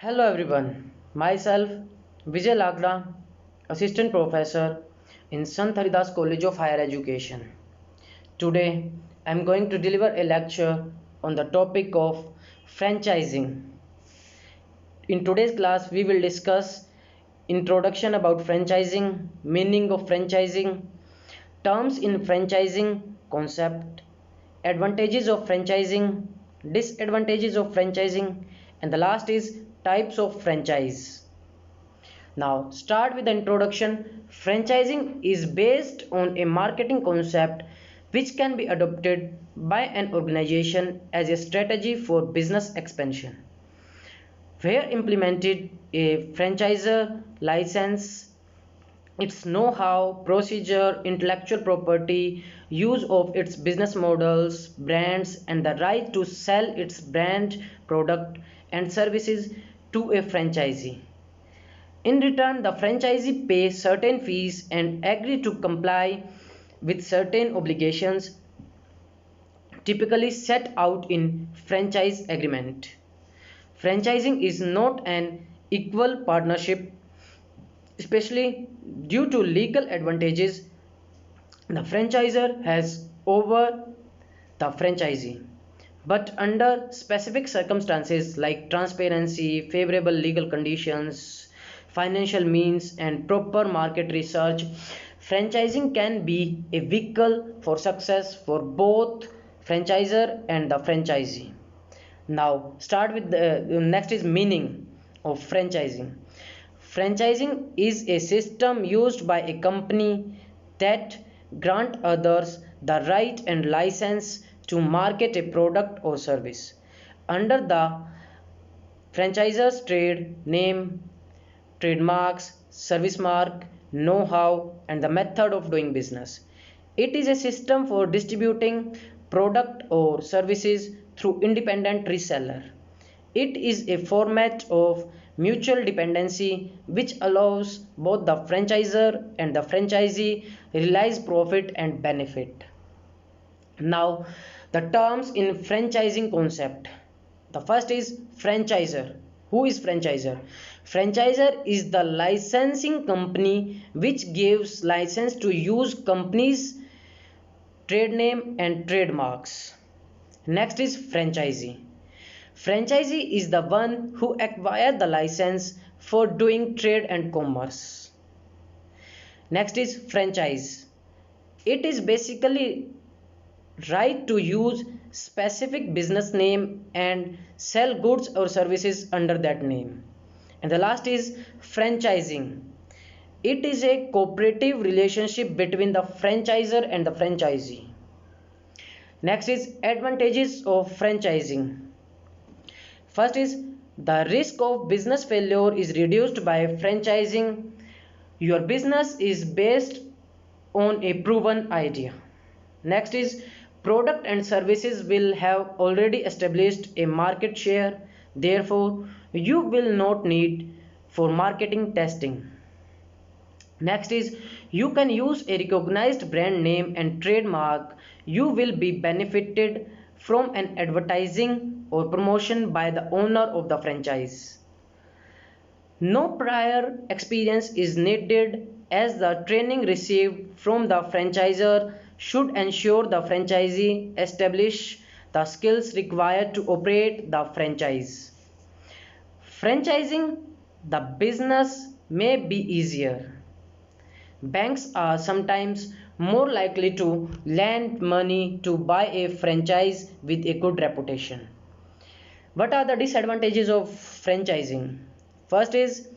Hello everyone, myself Vijay Lagra, Assistant Professor in Sant Haridas College of Higher Education. Today I am going to deliver a lecture on the topic of franchising. In today's class we will discuss introduction about franchising, meaning of franchising, terms in franchising concept, advantages of franchising, disadvantages of franchising, and the last is types of franchise. Now, start with the introduction. Franchising is based on a marketing concept which can be adopted by an organization as a strategy for business expansion. Where implemented, a franchisor license its know-how, procedure, intellectual property, use of its business models, brands, and the right to sell its brand, product, and services to a franchisee. In return, the franchisee pays certain fees and agree to comply with certain obligations typically set out in franchise agreement. Franchising is not an equal partnership, especially due to legal advantages the franchisor has over the franchisee. But under specific circumstances like transparency, favorable legal conditions, financial means, and proper market research, franchising can be a vehicle for success for both franchisor and the franchisee. Now, start with the next is meaning of franchising. Franchising is a system used by a company that grant others the right and license to market a product or service under the franchisor's trade name, trademarks, service mark, know-how, and the method of doing business. It is a system for distributing product or services through independent reseller. It is a format of mutual dependency which allows both the franchisor and the franchisee realize profit and benefit. Now, the terms in franchising concept. The first is franchisor. Who is franchisor? Franchisor is the licensing company which gives license to use company's trade name and trademarks. Next is franchisee. Franchisee is the one who acquired the license for doing trade and commerce. Next is franchise. It is basically right to use specific business name and sell goods or services under that name. And the last is franchising. It is a cooperative relationship between the franchisor and the franchisee. Next is advantages of franchising. First is the risk of business failure is reduced by franchising. Your business is based on a proven idea. Next is product and services will have already established a market share. Therefore, you will not need for marketing testing. Next is you can use a recognized brand name and trademark. You will be benefited from an advertising or promotion by the owner of the franchise. No prior experience is needed as the training received from the franchisor should ensure the franchisee establish the skills required to operate the franchise. Franchising the business may be easier. Banks are sometimes more likely to lend money to buy a franchise with a good reputation. What are the disadvantages of franchising? First is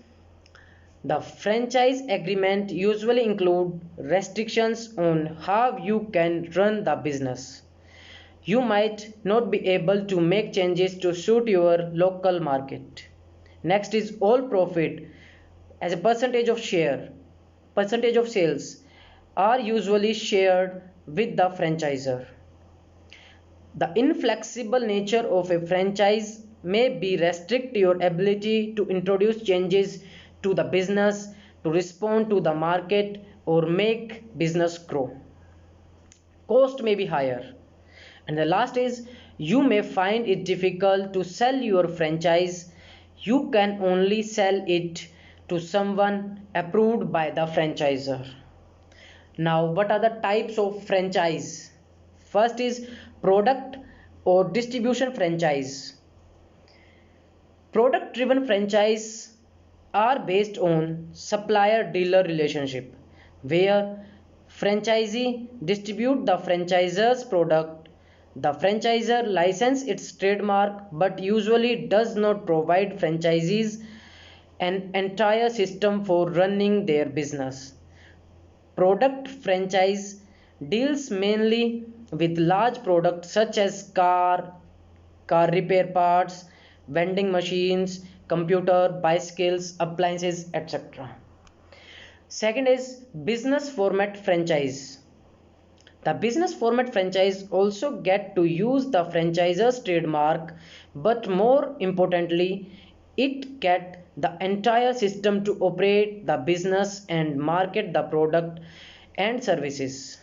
the franchise agreement usually include restrictions on how you can run the business. You might not be able to make changes to suit your local market. Next is all profit as a percentage of sales are usually shared with the franchisor. The inflexible nature of a franchise may be restrict your ability to introduce changes to the business, to respond to the market, or make business grow. Cost may be higher. And the last is you may find it difficult to sell your franchise. You can only sell it to someone approved by the franchisor. Now, what are the types of franchise? First is product or distribution franchise. Product driven franchise are based on supplier dealer relationship where franchisee distribute the franchisor's product. The franchisor license its trademark but usually does not provide franchisees an entire system for running their business. Product franchise deals mainly with large products such as car repair parts, vending machines, computer, bicycles, appliances, etc. Second is business format franchise. The business format franchise also get to use the franchisor's trademark, but more importantly, it get the entire system to operate the business and market the product and services.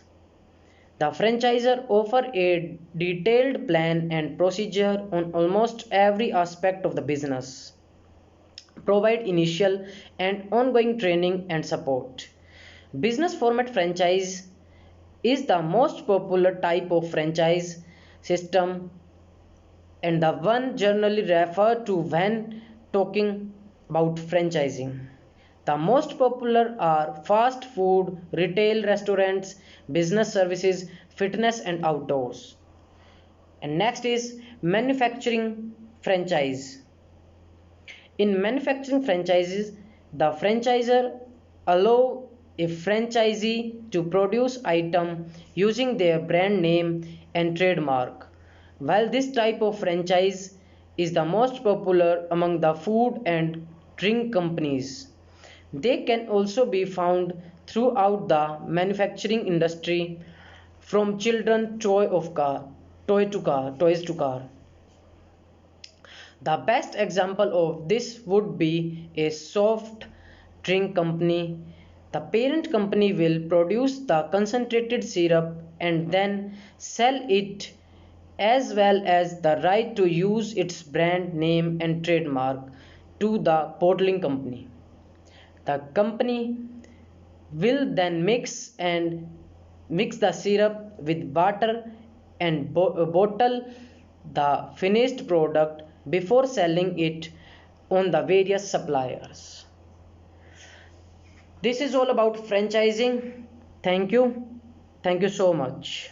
The franchisor offer a detailed plan and procedure on almost every aspect of the business, provide initial and ongoing training and support. Business format franchise is the most popular type of franchise system and the one generally referred to when talking about franchising. The most popular are fast food, retail restaurants, business services, fitness and outdoors. And next is manufacturing franchise. In manufacturing franchises, the franchisor allow a franchisee to produce item using their brand name and trademark. While this type of franchise is the most popular among the food and drink companies, they can also be found throughout the manufacturing industry from children toys to car. The best example of this would be a soft drink company. The parent company will produce the concentrated syrup and then sell it, as well as the right to use its brand name and trademark to the bottling company. The company will then mix the syrup with water and bottle the finished product before selling it on the various suppliers. This is all about franchising. Thank you. Thank you so much.